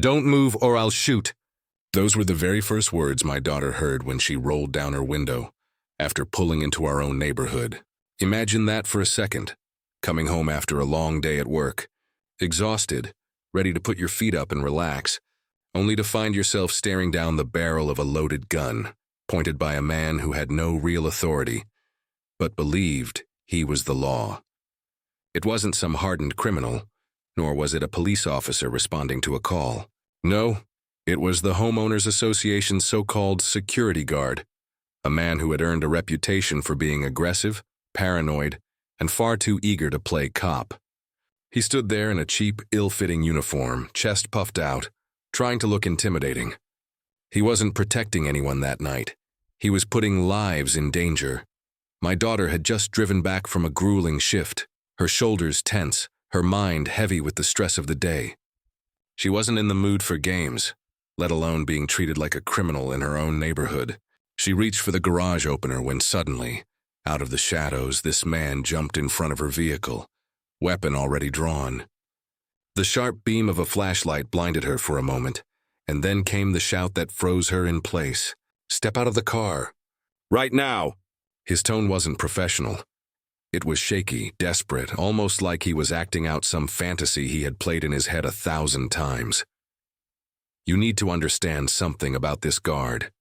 Don't move or I'll shoot. Those were the very first words my daughter heard when she rolled down her window after pulling into our own neighborhood. Imagine that for a second, coming home after a long day at work, exhausted, ready to put your feet up and relax, only to find yourself staring down the barrel of a loaded gun, pointed by a man who had no real authority, but believed he was the law. It wasn't some hardened criminal, nor was it a police officer responding to a call. No, it was the Homeowners Association's so-called security guard, a man who had earned a reputation for being aggressive, paranoid, and far too eager to play cop. He stood there in a cheap, ill-fitting uniform, chest puffed out, trying to look intimidating. He wasn't protecting anyone that night. He was putting lives in danger. My daughter had just driven back from a grueling shift, her shoulders tense, her mind heavy with the stress of the day. She wasn't in the mood for games, let alone being treated like a criminal in her own neighborhood. She reached for the garage opener when suddenly, out of the shadows, this man jumped in front of her vehicle, weapon already drawn. The sharp beam of a flashlight blinded her for a moment, and then came the shout that froze her in place. "Step out of the car. Right now!" His tone wasn't professional. It was shaky, desperate, almost like he was acting out some fantasy he had played in his head 1,000 times. You need to understand something about this guard.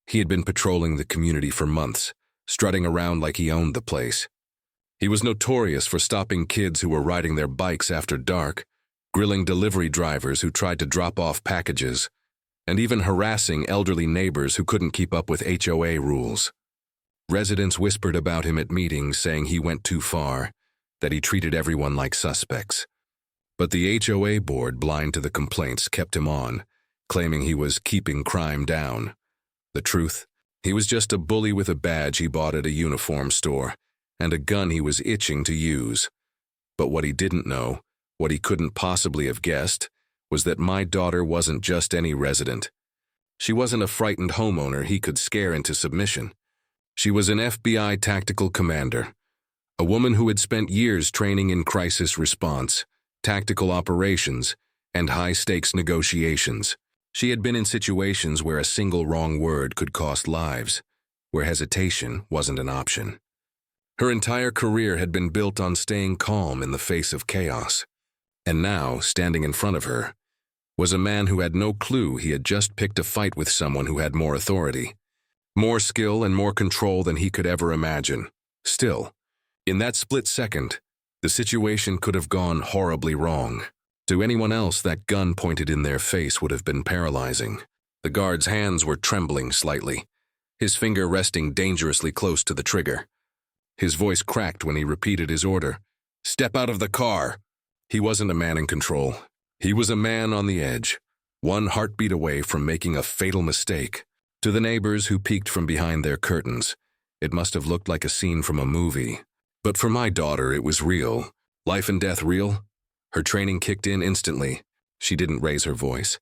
He had been patrolling the community for months, strutting around like he owned the place. He was notorious for stopping kids who were riding their bikes after dark, grilling delivery drivers who tried to drop off packages, and even harassing elderly neighbors who couldn't keep up with HOA rules. Residents whispered about him at meetings, saying he went too far, that he treated everyone like suspects. But the HOA board, blind to the complaints, kept him on, claiming he was keeping crime down. The truth? He was just a bully with a badge he bought at a uniform store, and a gun he was itching to use. But what he didn't know, what he couldn't possibly have guessed, was that my daughter wasn't just any resident. She wasn't a frightened homeowner he could scare into submission. She was an FBI tactical commander, a woman who had spent years training in crisis response, tactical operations, and high-stakes negotiations. She had been in situations where a single wrong word could cost lives, where hesitation wasn't an option. Her entire career had been built on staying calm in the face of chaos. And now, standing in front of her, was a man who had no clue he had just picked a fight with someone who had more authority, more skill and more control than he could ever imagine. Still, in that split second, the situation could have gone horribly wrong. To anyone else, that gun pointed in their face would have been paralyzing. The guard's hands were trembling slightly, his finger resting dangerously close to the trigger. His voice cracked when he repeated his order. "Step out of the car!" He wasn't a man in control. He was a man on the edge, one heartbeat away from making a fatal mistake. To the neighbors who peeked from behind their curtains, it must have looked like a scene from a movie. But for my daughter, it was real. Life and death real. Her training kicked in instantly. She didn't raise her voice.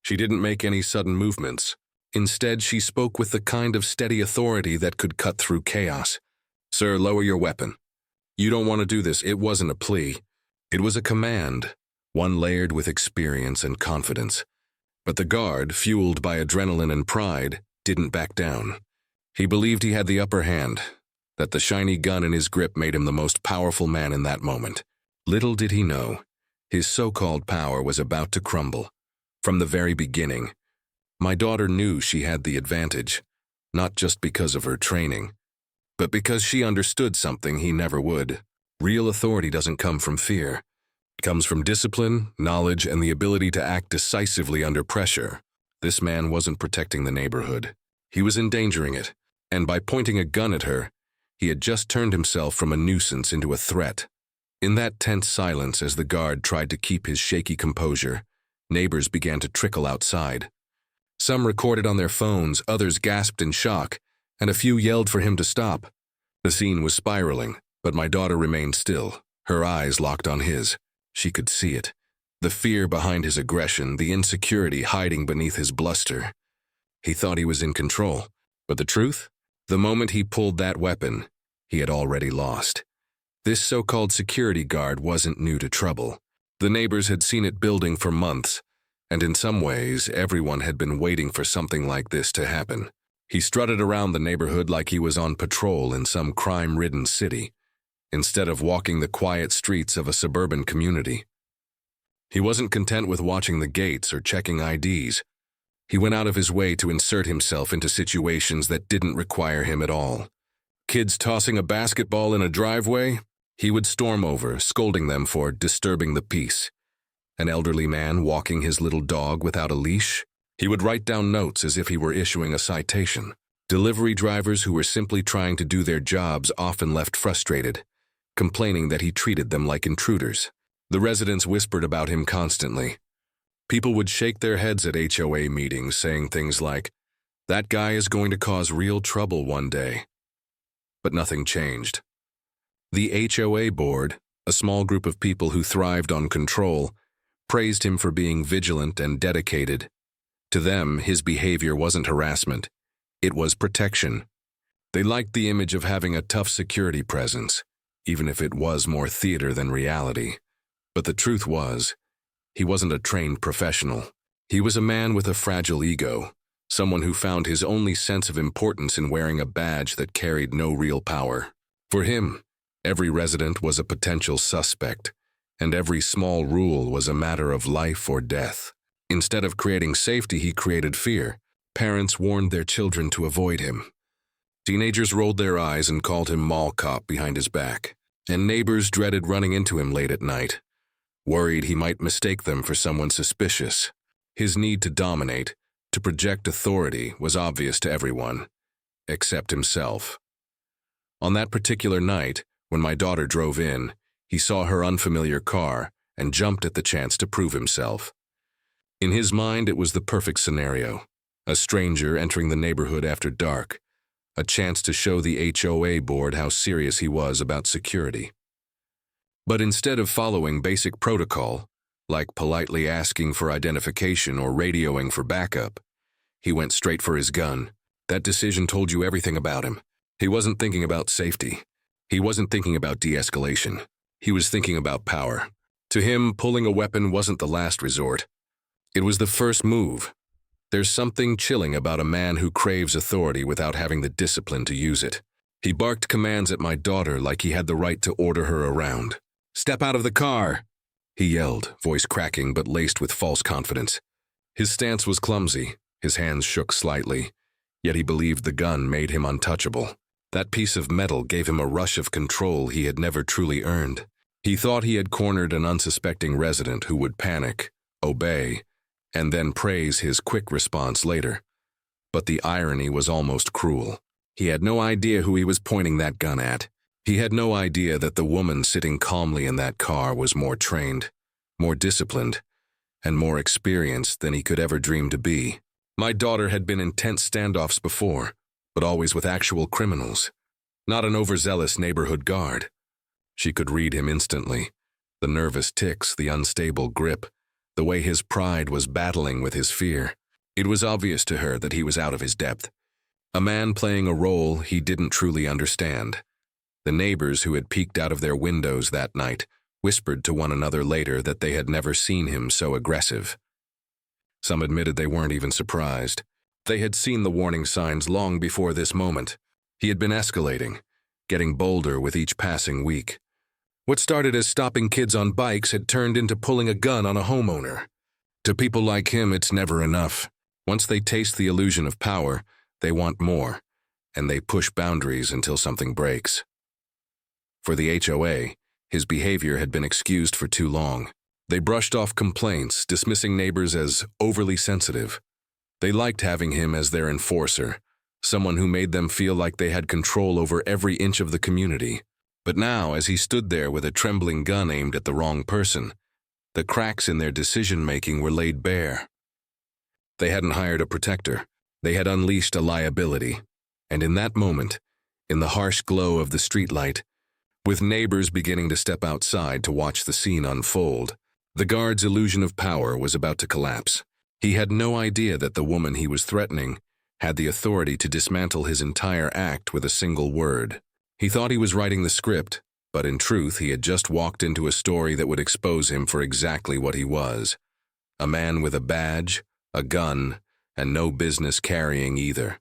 She didn't make any sudden movements. Instead, she spoke with the kind of steady authority that could cut through chaos. "Sir, lower your weapon. You don't want to do this." It wasn't a plea. It was a command, one layered with experience and confidence. But the guard, fueled by adrenaline and pride, didn't back down. He believed he had the upper hand, that the shiny gun in his grip made him the most powerful man in that moment. Little did he know, his so-called power was about to crumble. From the very beginning, my daughter knew she had the advantage, not just because of her training, but because she understood something he never would. Real authority doesn't come from fear. It comes from discipline, knowledge, and the ability to act decisively under pressure. This man wasn't protecting the neighborhood. He was endangering it, and by pointing a gun at her, he had just turned himself from a nuisance into a threat. In that tense silence, as the guard tried to keep his shaky composure, neighbors began to trickle outside. Some recorded on their phones, others gasped in shock, and a few yelled for him to stop. The scene was spiraling, but my daughter remained still, her eyes locked on his. She could see it. The fear behind his aggression, the insecurity hiding beneath his bluster. He thought he was in control, but the truth? The moment he pulled that weapon, he had already lost. This so-called security guard wasn't new to trouble. The neighbors had seen it building for months. And in some ways, everyone had been waiting for something like this to happen. He strutted around the neighborhood like he was on patrol in some crime-ridden city, instead of walking the quiet streets of a suburban community. He wasn't content with watching the gates or checking IDs. He went out of his way to insert himself into situations that didn't require him at all. Kids tossing a basketball in a driveway? He would storm over, scolding them for disturbing the peace. An elderly man walking his little dog without a leash? He would write down notes as if he were issuing a citation. Delivery drivers who were simply trying to do their jobs often left frustrated, complaining that he treated them like intruders. The residents whispered about him constantly. People would shake their heads at HOA meetings, saying things like, "That guy is going to cause real trouble one day." But nothing changed. The HOA board, a small group of people who thrived on control, praised him for being vigilant and dedicated. To them, his behavior wasn't harassment. It was protection. They liked the image of having a tough security presence, even if it was more theater than reality. But the truth was, he wasn't a trained professional. He was a man with a fragile ego, someone who found his only sense of importance in wearing a badge that carried no real power. For him, every resident was a potential suspect, and every small rule was a matter of life or death. Instead of creating safety, he created fear. Parents warned their children to avoid him. Teenagers rolled their eyes and called him mall cop behind his back, and neighbors dreaded running into him late at night, worried he might mistake them for someone suspicious. His need to dominate, to project authority, was obvious to everyone, except himself. On that particular night, when my daughter drove in, he saw her unfamiliar car and jumped at the chance to prove himself. In his mind, it was the perfect scenario. A stranger entering the neighborhood after dark, a chance to show the HOA board how serious he was about security. But instead of following basic protocol, like politely asking for identification or radioing for backup, he went straight for his gun. That decision told you everything about him. He wasn't thinking about safety. He wasn't thinking about de-escalation. He was thinking about power. To him, pulling a weapon wasn't the last resort. It was the first move. There's something chilling about a man who craves authority without having the discipline to use it. He barked commands at my daughter like he had the right to order her around. "Step out of the car!" he yelled, voice cracking but laced with false confidence. His stance was clumsy, his hands shook slightly, yet he believed the gun made him untouchable. That piece of metal gave him a rush of control he had never truly earned. He thought he had cornered an unsuspecting resident who would panic, obey, and then praise his quick response later. But the irony was almost cruel. He had no idea who he was pointing that gun at. He had no idea that the woman sitting calmly in that car was more trained, more disciplined, and more experienced than he could ever dream to be. My daughter had been in tense standoffs before, but always with actual criminals, not an overzealous neighborhood guard. She could read him instantly, the nervous tics, the unstable grip, the way his pride was battling with his fear. It was obvious to her that he was out of his depth, a man playing a role he didn't truly understand. The neighbors who had peeked out of their windows that night whispered to one another later that they had never seen him so aggressive. Some admitted they weren't even surprised. They had seen the warning signs long before this moment. He had been escalating, getting bolder with each passing week. What started as stopping kids on bikes had turned into pulling a gun on a homeowner. To people like him, it's never enough. Once they taste the illusion of power, they want more, and they push boundaries until something breaks. For the HOA, his behavior had been excused for too long. They brushed off complaints, dismissing neighbors as overly sensitive. They liked having him as their enforcer, someone who made them feel like they had control over every inch of the community. But now, as he stood there with a trembling gun aimed at the wrong person, the cracks in their decision-making were laid bare. They hadn't hired a protector. They had unleashed a liability. And in that moment, in the harsh glow of the streetlight, with neighbors beginning to step outside to watch the scene unfold, the guard's illusion of power was about to collapse. He had no idea that the woman he was threatening had the authority to dismantle his entire act with a single word. He thought he was writing the script, but in truth he had just walked into a story that would expose him for exactly what he was, A man with a badge, a gun, and no business carrying either.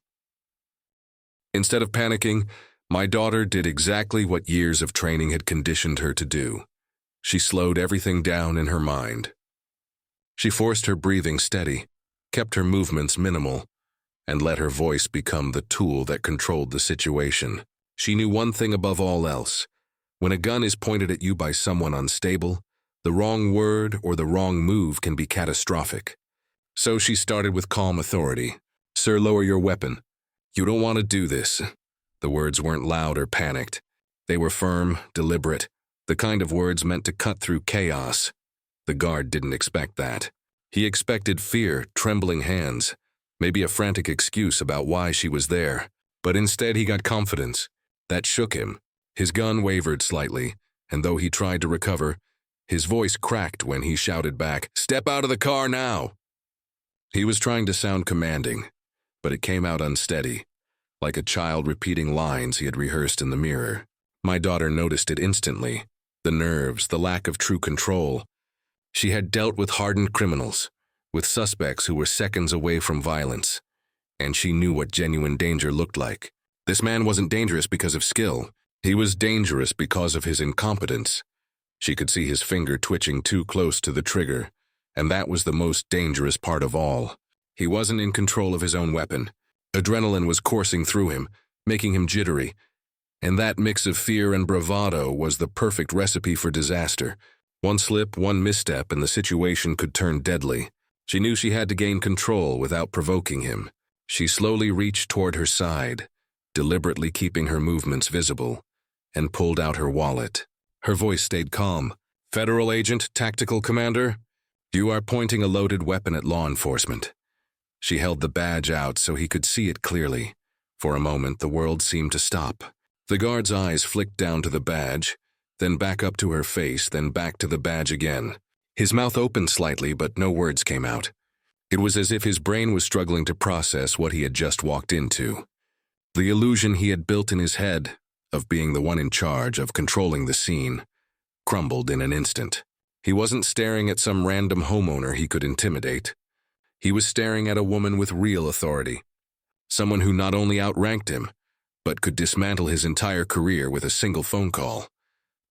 Instead of panicking, my daughter did exactly what years of training had conditioned her to do. She slowed everything down in her mind. She forced her breathing steady, kept her movements minimal, and let her voice become the tool that controlled the situation. She knew one thing above all else. When a gun is pointed at you by someone unstable, the wrong word or the wrong move can be catastrophic. So she started with calm authority. "Sir, lower your weapon. You don't want to do this." The words weren't loud or panicked. They were firm, deliberate, the kind of words meant to cut through chaos. The guard didn't expect that. He expected fear, trembling hands, maybe a frantic excuse about why she was there. But instead he got confidence. That shook him. His gun wavered slightly, and though he tried to recover, his voice cracked when he shouted back, "Step out of the car now!" He was trying to sound commanding, but it came out unsteady, like a child repeating lines he had rehearsed in the mirror. My daughter noticed it instantly. The nerves, the lack of true control. She had dealt with hardened criminals, with suspects who were seconds away from violence, and she knew what genuine danger looked like. This man wasn't dangerous because of skill. He was dangerous because of his incompetence. She could see his finger twitching too close to the trigger, and that was the most dangerous part of all. He wasn't in control of his own weapon. Adrenaline was coursing through him, making him jittery, and that mix of fear and bravado was the perfect recipe for disaster. One slip, one misstep, and the situation could turn deadly. She knew she had to gain control without provoking him. She slowly reached toward her side, deliberately keeping her movements visible, and pulled out her wallet. Her voice stayed calm. "Federal agent, tactical commander, you are pointing a loaded weapon at law enforcement." She held the badge out so he could see it clearly. For a moment, the world seemed to stop. The guard's eyes flicked down to the badge, then back up to her face, then back to the badge again. His mouth opened slightly, but no words came out. It was as if his brain was struggling to process what he had just walked into. The illusion he had built in his head of being the one in charge, of controlling the scene, crumbled in an instant. He wasn't staring at some random homeowner he could intimidate. He was staring at a woman with real authority, someone who not only outranked him, but could dismantle his entire career with a single phone call.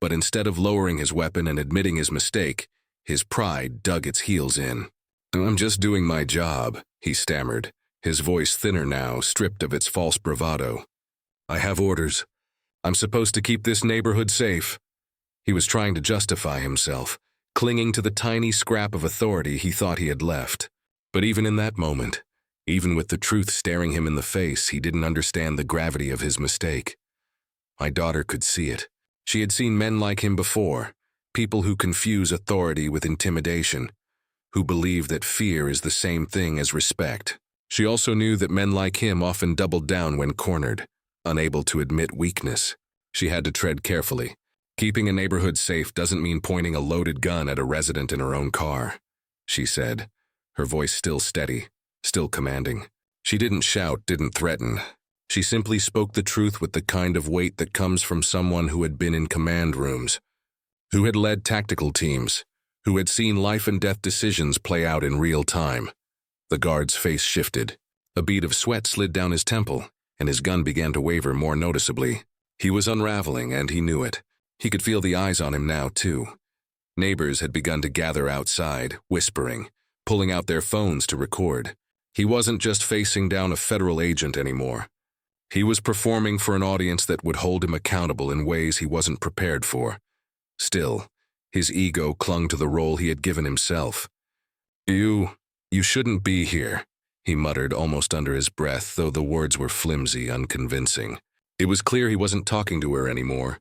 But instead of lowering his weapon and admitting his mistake, his pride dug its heels in. "I'm just doing my job," he stammered, his voice thinner now, stripped of its false bravado. "I have orders. I'm supposed to keep this neighborhood safe." He was trying to justify himself, clinging to the tiny scrap of authority he thought he had left. But even in that moment, even with the truth staring him in the face, he didn't understand the gravity of his mistake. My daughter could see it. She had seen men like him before, people who confuse authority with intimidation, who believe that fear is the same thing as respect. She also knew that men like him often doubled down when cornered, unable to admit weakness. She had to tread carefully. Keeping a neighborhood safe doesn't mean pointing a loaded gun at a resident in her own car, she said, her voice still steady, still commanding. She didn't shout, didn't threaten. She simply spoke the truth with the kind of weight that comes from someone who had been in command rooms, who had led tactical teams, who had seen life and death decisions play out in real time. The guard's face shifted. A bead of sweat slid down his temple, and his gun began to waver more noticeably. He was unraveling, and he knew it. He could feel the eyes on him now, too. Neighbors had begun to gather outside, whispering, pulling out their phones to record. He wasn't just facing down a federal agent anymore. He was performing for an audience that would hold him accountable in ways he wasn't prepared for. Still, his ego clung to the role he had given himself. You shouldn't be here," he muttered almost under his breath, though the words were flimsy, unconvincing. It was clear he wasn't talking to her anymore.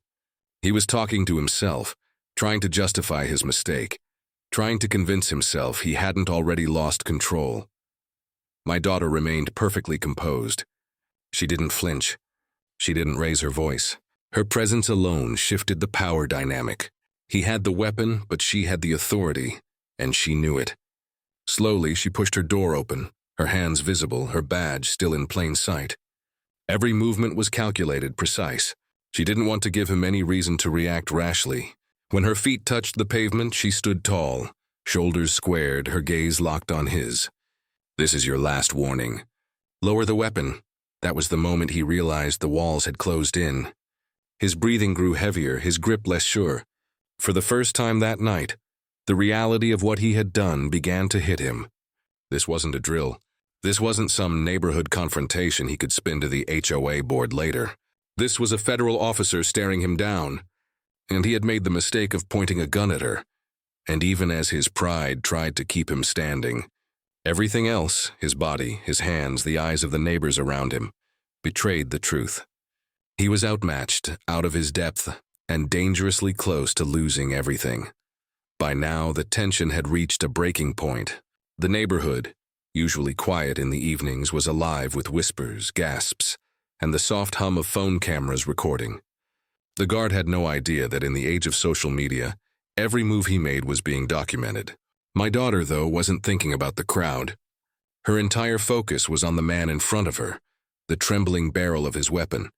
He was talking to himself, trying to justify his mistake, trying to convince himself he hadn't already lost control. My daughter remained perfectly composed. She didn't flinch. She didn't raise her voice. Her presence alone shifted the power dynamic. He had the weapon, but she had the authority, and she knew it. Slowly, she pushed her door open, her hands visible, her badge still in plain sight. Every movement was calculated, precise. She didn't want to give him any reason to react rashly. When her feet touched the pavement, she stood tall, Shoulders squared, her gaze locked on his. "This is your last warning. Lower the weapon." That was the moment he realized the walls had closed in. His breathing grew heavier, his grip less sure. For the first time that night, the reality of what he had done began to hit him. This wasn't a drill. This wasn't some neighborhood confrontation he could spin to the HOA board later. This was a federal officer staring him down, and he had made the mistake of pointing a gun at her. And even as his pride tried to keep him standing, everything else, his body, his hands, the eyes of the neighbors around him, betrayed the truth. He was outmatched, out of his depth, and dangerously close to losing everything. By now, the tension had reached a breaking point. The neighborhood, usually quiet in the evenings, was alive with whispers, gasps, and the soft hum of phone cameras recording. The guard had no idea that in the age of social media, every move he made was being documented. My daughter, though, wasn't thinking about the crowd. Her entire focus was on the man in front of her, the trembling barrel of his weapon,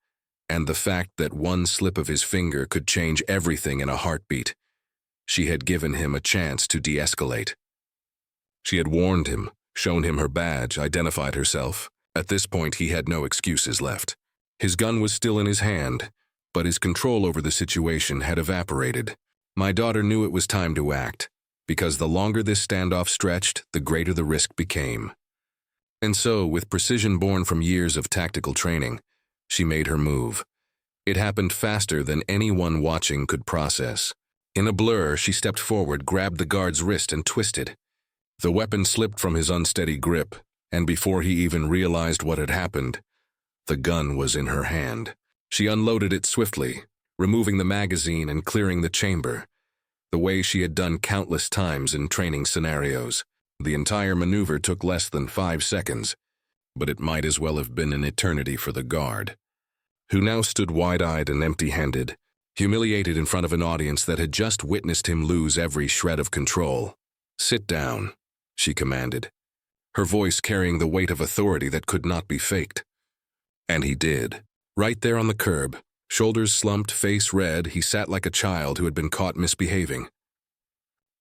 and the fact that one slip of his finger could change everything in a heartbeat. She had given him a chance to de-escalate. She had warned him, shown him her badge, identified herself. At this point, he had no excuses left. His gun was still in his hand, but his control over the situation had evaporated. My daughter knew it was time to act, because the longer this standoff stretched, the greater the risk became. And so, with precision born from years of tactical training, she made her move. It happened faster than anyone watching could process. In a blur, she stepped forward, grabbed the guard's wrist, and twisted. The weapon slipped from his unsteady grip, and before he even realized what had happened, the gun was in her hand. She unloaded it swiftly, removing the magazine and clearing the chamber, the way she had done countless times in training scenarios. The entire maneuver took less than 5 seconds, but it might as well have been an eternity for the guard, who now stood wide-eyed and empty-handed, humiliated in front of an audience that had just witnessed him lose every shred of control. "Sit down," she commanded, her voice carrying the weight of authority that could not be faked. And he did. Right there on the curb, shoulders slumped, face red, he sat like a child who had been caught misbehaving.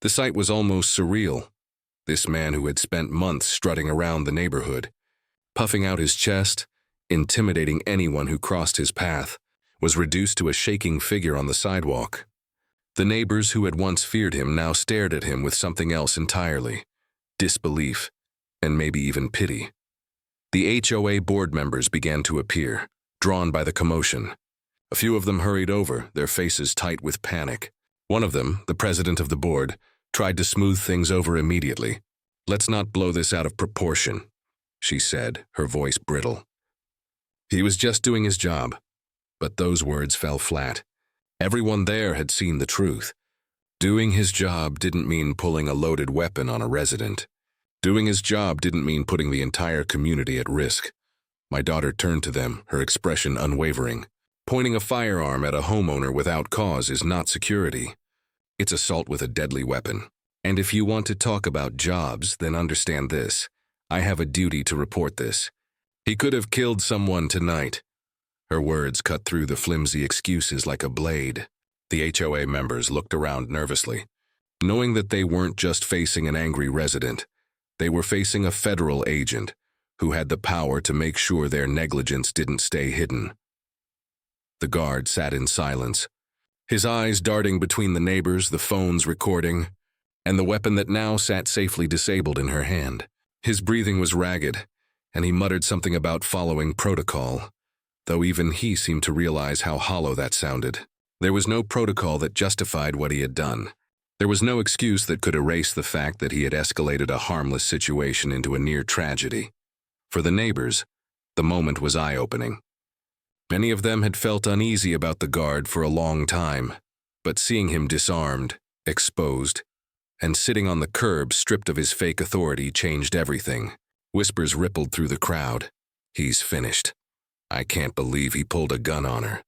The sight was almost surreal. This man who had spent months strutting around the neighborhood, puffing out his chest, intimidating anyone who crossed his path, was reduced to a shaking figure on the sidewalk. The neighbors who had once feared him now stared at him with something else entirely: disbelief, and maybe even pity. The HOA board members began to appear, drawn by the commotion. A few of them hurried over, their faces tight with panic. One of them, the president of the board, tried to smooth things over immediately. "Let's not blow this out of proportion," she said, her voice brittle. He was just doing his job. But those words fell flat. Everyone there had seen the truth. Doing his job didn't mean pulling a loaded weapon on a resident. Doing his job didn't mean putting the entire community at risk. My daughter turned to them, her expression unwavering. Pointing a firearm at a homeowner without cause is not security. It's assault with a deadly weapon. And if you want to talk about jobs, then understand this. I have a duty to report this. He could have killed someone tonight. Her words cut through the flimsy excuses like a blade. The HOA members looked around nervously, knowing that they weren't just facing an angry resident. They were facing a federal agent who had the power to make sure their negligence didn't stay hidden. The guard sat in silence, his eyes darting between the neighbors, the phones recording, and the weapon that now sat safely disabled in her hand. His breathing was ragged, and he muttered something about following protocol, though even he seemed to realize how hollow that sounded. There was no protocol that justified what he had done. There was no excuse that could erase the fact that he had escalated a harmless situation into a near tragedy. For the neighbors, the moment was eye-opening. Many of them had felt uneasy about the guard for a long time, but seeing him disarmed, exposed, and sitting on the curb stripped of his fake authority changed everything. Whispers rippled through the crowd. "He's finished. I can't believe he pulled a gun on her.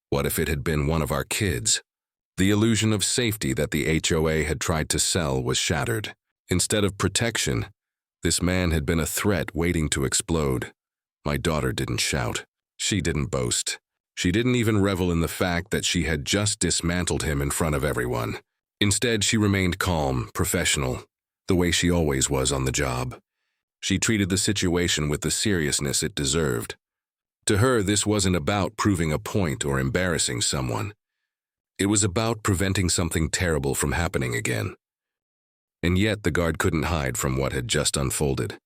What if it had been one of our kids?" The illusion of safety that the HOA had tried to sell was shattered. Instead of protection, this man had been a threat waiting to explode. My daughter didn't shout. She didn't boast. She didn't even revel in the fact that she had just dismantled him in front of everyone. Instead, she remained calm, professional, the way she always was on the job. She treated the situation with the seriousness it deserved. To her, this wasn't about proving a point or embarrassing someone. It was about preventing something terrible from happening again. And yet the guard couldn't hide from what had just unfolded.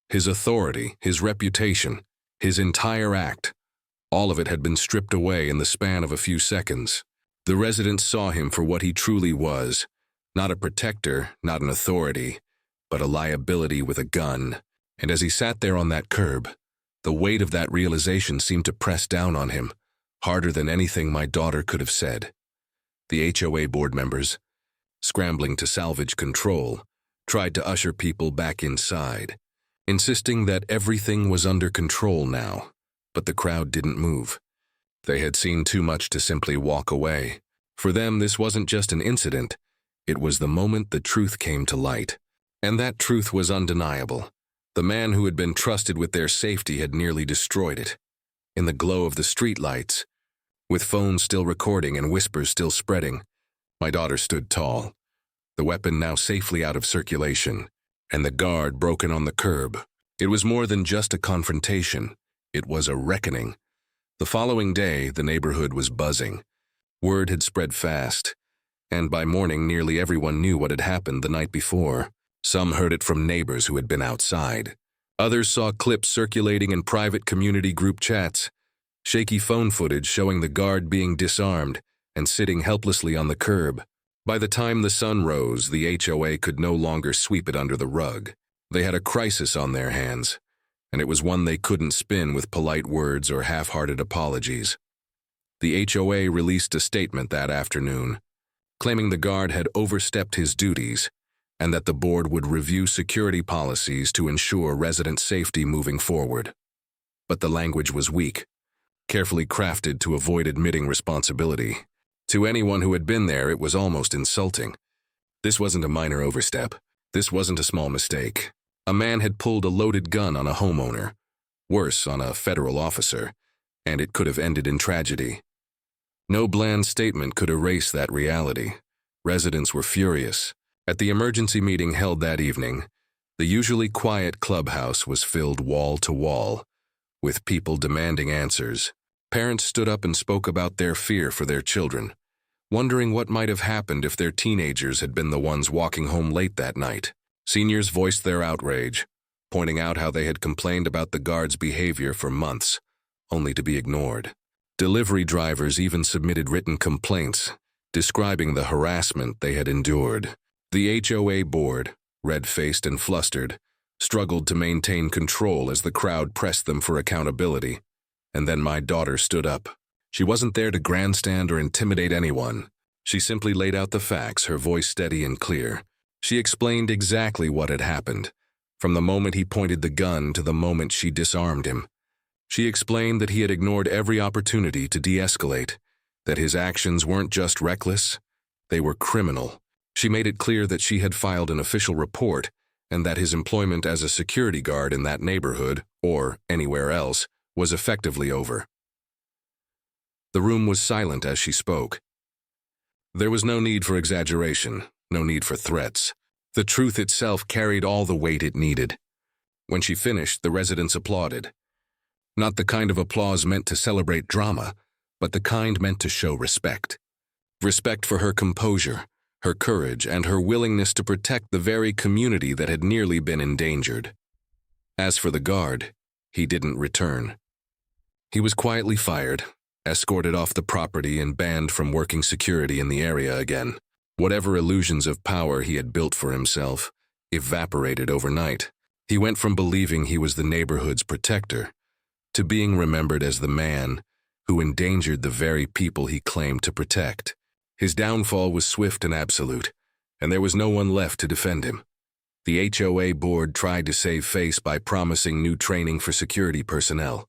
His authority, his reputation, his entire act, all of it had been stripped away in the span of a few seconds. The residents saw him for what he truly was, not a protector, not an authority, but a liability with a gun. And as he sat there on that curb, the weight of that realization seemed to press down on him, harder than anything my daughter could have said. The HOA board members, scrambling to salvage control, tried to usher people back inside, insisting that everything was under control now, but the crowd didn't move. They had seen too much to simply walk away. For them, this wasn't just an incident, it was the moment the truth came to light. And that truth was undeniable. The man who had been trusted with their safety had nearly destroyed it. In the glow of the streetlights, with phones still recording and whispers still spreading, my daughter stood tall, the weapon now safely out of circulation, and the guard broken on the curb. It was more than just a confrontation. It was a reckoning. The following day, the neighborhood was buzzing. Word had spread fast, and by morning nearly everyone knew what had happened the night before. Some heard it from neighbors who had been outside. Others saw clips circulating in private community group chats, shaky phone footage showing the guard being disarmed and sitting helplessly on the curb. By the time the sun rose, the HOA could no longer sweep it under the rug. They had a crisis on their hands, and it was one they couldn't spin with polite words or half-hearted apologies. The HOA released a statement that afternoon, claiming the guard had overstepped his duties and that the board would review security policies to ensure resident safety moving forward. But the language was weak, carefully crafted to avoid admitting responsibility. To anyone who had been there, it was almost insulting. This wasn't a minor overstep. This wasn't a small mistake. A man had pulled a loaded gun on a homeowner, worse, on a federal officer, and it could have ended in tragedy. No bland statement could erase that reality. Residents were furious. At the emergency meeting held that evening, the usually quiet clubhouse was filled wall to wall, with people demanding answers. Parents stood up and spoke about their fear for their children, wondering what might have happened if their teenagers had been the ones walking home late that night. Seniors voiced their outrage, pointing out how they had complained about the guard's behavior for months, only to be ignored. Delivery drivers even submitted written complaints, describing the harassment they had endured. The HOA board, red-faced and flustered, struggled to maintain control as the crowd pressed them for accountability. And then my daughter stood up. She wasn't there to grandstand or intimidate anyone. She simply laid out the facts, her voice steady and clear. She explained exactly what had happened, from the moment he pointed the gun to the moment she disarmed him. She explained that he had ignored every opportunity to de-escalate, that his actions weren't just reckless, they were criminal. She made it clear that she had filed an official report and that his employment as a security guard in that neighborhood, or anywhere else, was effectively over. The room was silent as she spoke. There was no need for exaggeration, no need for threats. The truth itself carried all the weight it needed. When she finished, the residents applauded. Not the kind of applause meant to celebrate drama, but the kind meant to show respect. Respect for her composure, her courage, and her willingness to protect the very community that had nearly been endangered. As for the guard, he didn't return. He was quietly fired, escorted off the property, and banned from working security in the area again. Whatever illusions of power he had built for himself evaporated overnight. He went from believing he was the neighborhood's protector to being remembered as the man who endangered the very people he claimed to protect. His downfall was swift and absolute, and there was no one left to defend him. The HOA board tried to save face by promising new training for security personnel,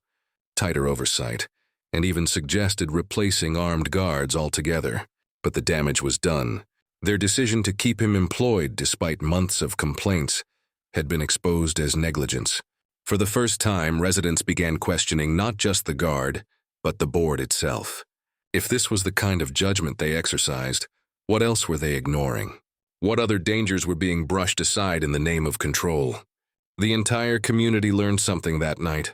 tighter oversight, and even suggested replacing armed guards altogether. But the damage was done. Their decision to keep him employed despite months of complaints had been exposed as negligence. For the first time, residents began questioning not just the guard, but the board itself. If this was the kind of judgment they exercised, What else were they ignoring? What other dangers were being brushed aside in the name of control? The entire community learned something that night.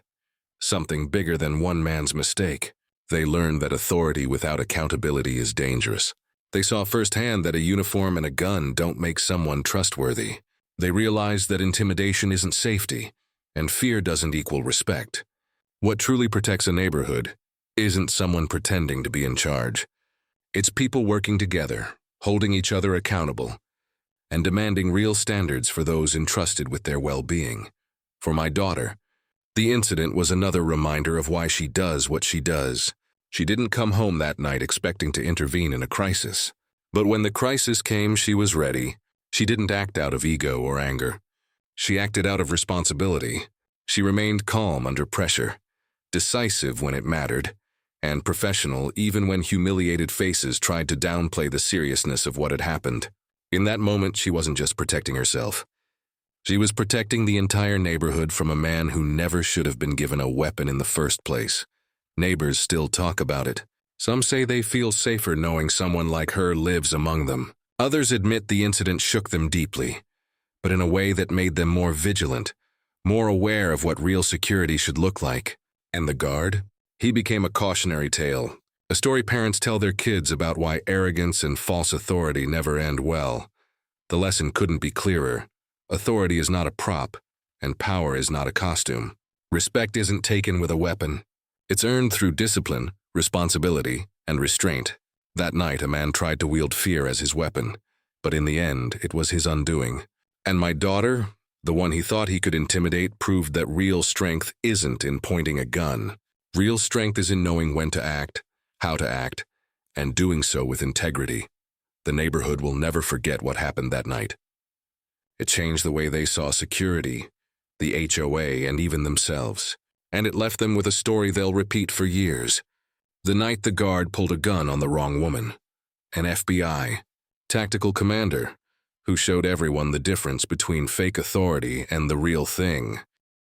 Something bigger than one man's mistake. They learned that authority without accountability is dangerous. They saw firsthand that a uniform and a gun don't make someone trustworthy. They realized that intimidation isn't safety, and fear doesn't equal respect. What truly protects a neighborhood isn't someone pretending to be in charge. It's people working together, holding each other accountable, and demanding real standards for those entrusted with their well-being. For my daughter, the incident was another reminder of why she does what she does. She didn't come home that night expecting to intervene in a crisis. But when the crisis came, she was ready. She didn't act out of ego or anger. She acted out of responsibility. She remained calm under pressure, decisive when it mattered, and professional even when humiliated faces tried to downplay the seriousness of what had happened. In that moment, she wasn't just protecting herself. She was protecting the entire neighborhood from a man who never should have been given a weapon in the first place. Neighbors still talk about it. Some say they feel safer knowing someone like her lives among them. Others admit the incident shook them deeply, but in a way that made them more vigilant, more aware of what real security should look like. And the guard? He became a cautionary tale, a story parents tell their kids about why arrogance and false authority never end well. The lesson couldn't be clearer. Authority is not a prop, and power is not a costume. Respect isn't taken with a weapon. It's earned through discipline, responsibility, and restraint. That night, a man tried to wield fear as his weapon, but in the end, it was his undoing. And my daughter, the one he thought he could intimidate, proved that real strength isn't in pointing a gun. Real strength is in knowing when to act, how to act, and doing so with integrity. The neighborhood will never forget what happened that night. It changed the way they saw security, the HOA, and even themselves. And it left them with a story they'll repeat for years. The night the guard pulled a gun on the wrong woman. An FBI, tactical commander, who showed everyone the difference between fake authority and the real thing.